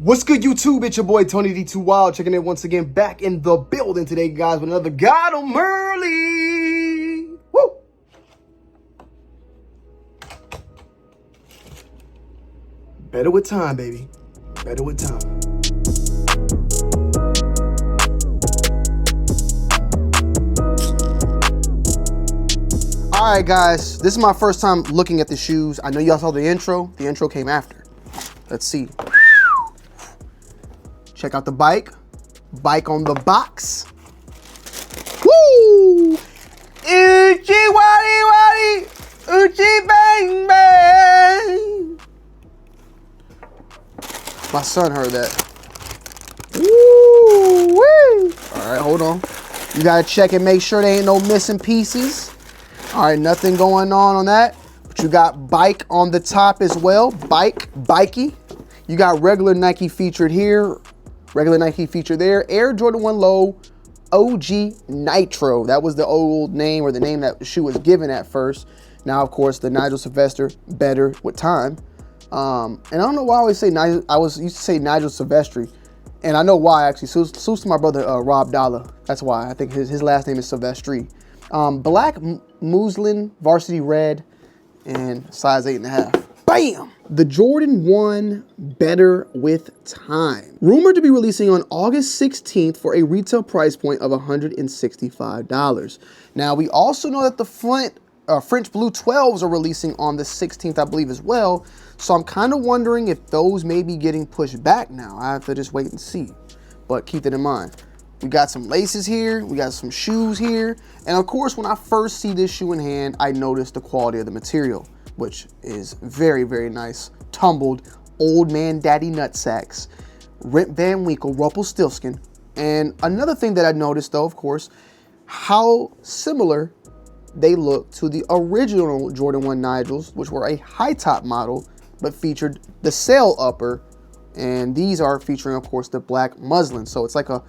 What's good, YouTube? It's your boy Tony D2 Wild, checking in once again, back in the building today, guys, with another God Early. Woo! Better with time, baby. Better with time. All right, guys, this is my first time looking at the shoes. I know y'all saw the intro. The intro came after. Let's see. Check out the bike. Bike on the box. Woo! Uchi wari wari. Uchi bang bang. My son heard that. Woo! Woo! All right, hold on. You gotta check and make sure there ain't no missing pieces. All right, nothing going on that. But you got bike on the top as well. Bikey. You got regular Nike featured here. Regular Nike feature there. Air Jordan 1 Low OG Nitro. That was the old name, or the name that the shoe was given at first. Now, of course, the Nigel Sylvester, better with time. And I don't know why I always say Nigel. I used to say Nigel Sylvester, and I know why actually. Salute to my brother Rob Dollar. That's why. I think his last name is Sylvestri. Black muslin, Varsity Red, and size 8.5. Bam! The Jordan 1 Better with Time. Rumored to be releasing on August 16th for a retail price point of $165. Now, we also know that the French Blue 12s are releasing on the 16th, I believe, as well. So I'm kind of wondering if those may be getting pushed back now. I have to just wait and see. But keep that in mind. We got some laces here. We got some shoes here. And of course, when I first see this shoe in hand, I noticed the quality of the material, which is very, very nice. Tumbled, old man daddy nutsacks, Rip Van Winkle, Rumpelstiltskin. And another thing that I noticed, though, of course, how similar they look to the original Jordan 1 Nigels, which were a high top model, but featured the sail upper. And these are featuring, of course, the black muslin. So it's like a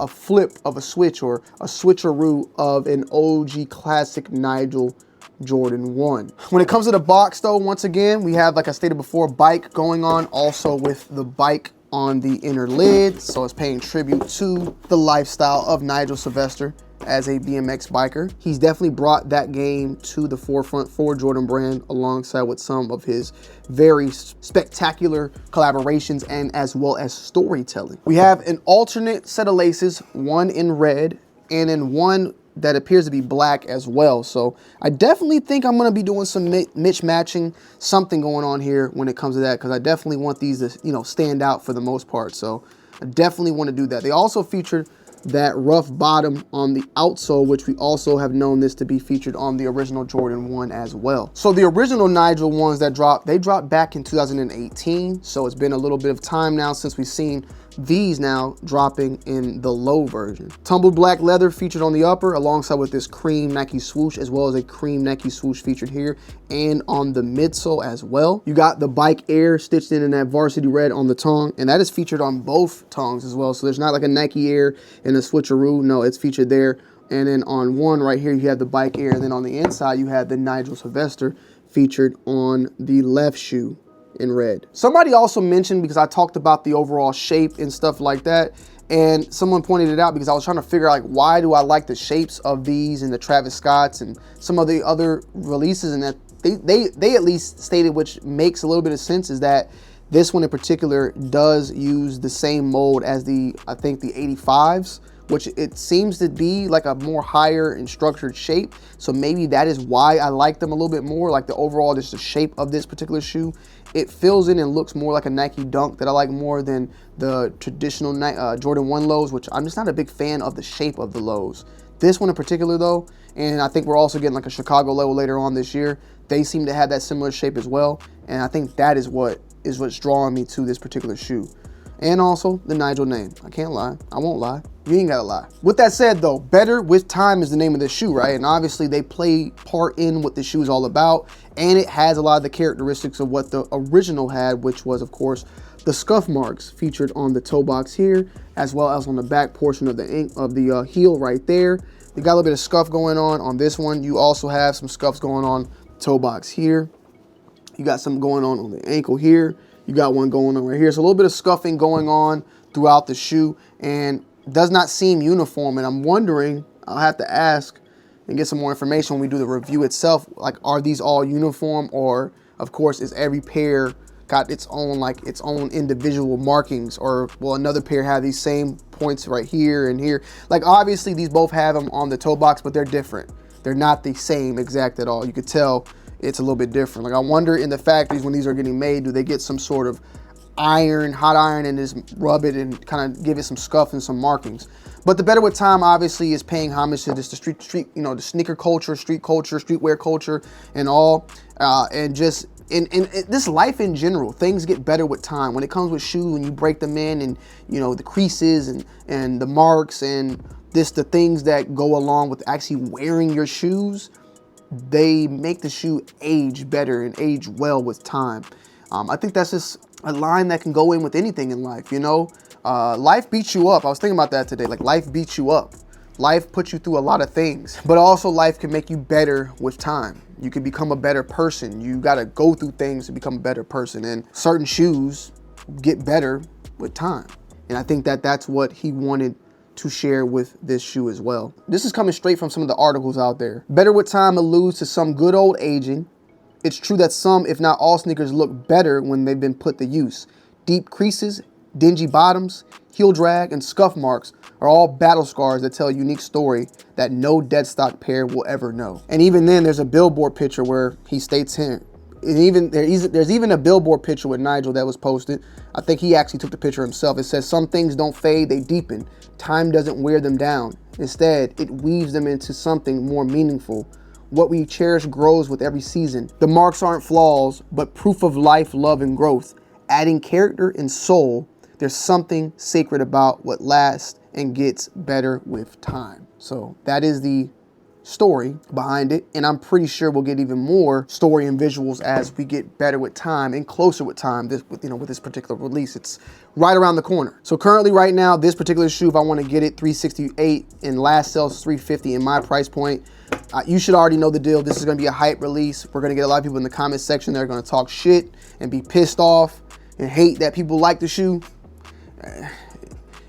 flip of a switch, or a switcheroo of an OG classic Nigel Jordan 1. When it comes to the box, though, once again, we have, like I stated before, bike going on, also with the bike on the inner lid. So it's paying tribute to the lifestyle of Nigel Sylvester as a BMX biker. He's definitely brought that game to the forefront for Jordan Brand, alongside with some of his very spectacular collaborations and as well as storytelling. We have an alternate set of laces, one in red and in one that appears to be black as well. So I definitely think I'm gonna be doing some matching, something going on here when it comes to that, because I definitely want these to, you know, stand out for the most part. So I definitely want to do that. They also featured that rough bottom on the outsole, which we also have known this to be featured on the original Jordan 1 as well. So the original Nigel ones that dropped, they dropped back in 2018. So it's been a little bit of time now since we've seen these now dropping in the low version. Tumbled black leather featured on the upper, alongside with this cream Nike swoosh, as well as a cream Nike swoosh featured here and on the midsole as well. You got the Bike Air stitched in that Varsity Red on the tongue, and that is featured on both tongues as well. So there's not like a Nike Air and a switcheroo. No, it's featured there. And then on one right here, you have the Bike Air, and then on the inside, you have the Nigel Sylvester featured on the left shoe in red. Somebody also mentioned, because I talked about the overall shape and stuff like that, and someone pointed it out because I was trying to figure out, like, why do I like the shapes of these and the Travis Scotts and some of the other releases, and that they at least stated, which makes a little bit of sense, is that this one in particular does use the same mold as I think the 85s, which it seems to be like a more higher and structured shape. So maybe that is why I like them a little bit more. Like the overall, just the shape of this particular shoe, it fills in and looks more like a Nike Dunk that I like more than the traditional Jordan 1 lows, which I'm just not a big fan of the shape of the lows. This one in particular though, and I think we're also getting like a Chicago level later on this year, they seem to have that similar shape as well. And I think that is what's drawing me to this particular shoe. And also the Nigel name. I can't lie. I won't lie. You ain't gotta lie. With that said though, Better with Time is the name of the shoe, right? And obviously they play part in what the shoe is all about, and it has a lot of the characteristics of what the original had, which was, of course, the scuff marks featured on the toe box here, as well as on the back portion of the heel right there. They got a little bit of scuff going on this one. You also have some scuffs going on toe box here. You got some going on the ankle here. you got one going on right here. So a little bit of scuffing going on throughout the shoe, and does not seem uniform. And I'm wondering, I'll have to ask and get some more information when we do the review itself. Like, are these all uniform, or of course is every pair got its own, like its own individual markings, or will another pair have these same points right here and here? Like, obviously these both have them on the toe box, but they're different. They're not the same exact at all. You could tell it's a little bit different. Like, I wonder in the factories when these are getting made, do they get some sort of iron, hot iron, and just rub it and kind of give it some scuff and some markings? But the Better With Time obviously is paying homage to this, the street, you know, the sneaker culture, streetwear culture, and all, and just in this life in general. Things get better with time. When it comes with shoes, when you break them in, and you know, the creases and the marks and the things that go along with actually wearing your shoes, they make the shoe age better and age well with time. I think that's just a line that can go in with anything in life, you know? Life beats you up. I was thinking about that today. Like, life beats you up. Life puts you through a lot of things, but also life can make you better with time. You can become a better person. You got to go through things to become a better person, and certain shoes get better with time. And I think that that's what he wanted to share with this shoe as well. This is coming straight from some of the articles out there. Better With Time alludes to some good old aging. It's true that some, if not all, sneakers look better when they've been put to use. Deep creases, dingy bottoms, heel drag, and scuff marks are all battle scars that tell a unique story that no dead stock pair will ever know. And even then, there's a billboard picture where he states here, and even there's even a billboard picture with Nigel that was posted. I think he actually took the picture himself. It says, "Some things don't fade, they deepen. Time doesn't wear them down. Instead, it weaves them into something more meaningful. What we cherish grows with every season. The marks aren't flaws, but proof of life, love, and growth. Adding character and soul, there's something sacred about what lasts and gets better with time." So that is the story behind it, and I'm pretty sure we'll get even more story and visuals as we get better with time and closer with time. With this particular release, it's right around the corner. So currently, right now, this particular shoe, if I want to get it, $368, and last sales $350 in my price point. You should already know the deal. This is going to be a hype release. We're going to get a lot of people in the comment section that are going to talk shit and be pissed off and hate that people like the shoe.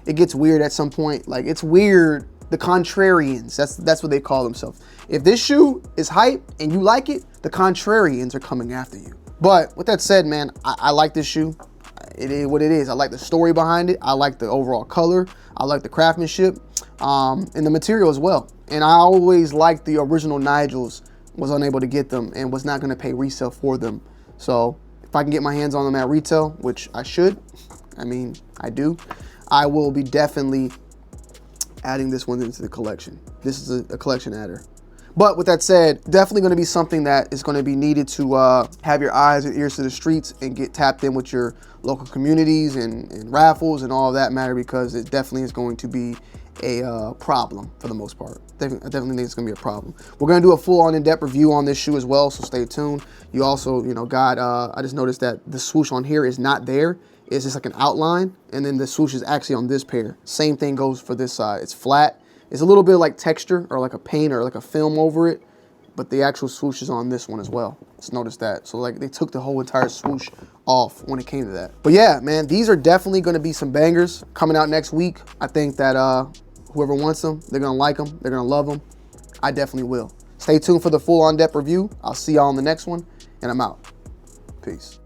It gets weird at some point. Like, it's weird. The contrarians, that's what they call themselves. If this shoe is hype and you like it, the contrarians are coming after you. But with that said, man, I like this shoe. It is what it is. I like the story behind it. I like the overall color. I like the craftsmanship, and the material as well. And I always liked the original Nigels, was unable to get them and was not going to pay resale for them. So if I can get my hands on them at retail, which I should, I mean, I do, I will be definitely adding this one into the collection. This is a collection adder. But with that said, definitely going to be something that is going to be needed to have your eyes and ears to the streets and get tapped in with your local communities and raffles and all of that matter, because it definitely is going to be a problem for the most part. I definitely think it's going to be a problem. We're going to do a full-on in-depth review on this shoe as well, so stay tuned. You also, you know, I just noticed that the swoosh on here is not there. It's just like an outline, and then the swoosh is actually on this pair. Same thing goes for this side. It's flat. It's a little bit like texture or like a paint or like a film over it, but the actual swoosh is on this one as well. Just notice that. So like they took the whole entire swoosh off when it came to that. But yeah, man, these are definitely going to be some bangers coming out next week. I think that whoever wants them, they're going to like them. They're going to love them. I definitely will. Stay tuned for the full on-depth review. I'll see y'all on the next one, and I'm out. Peace.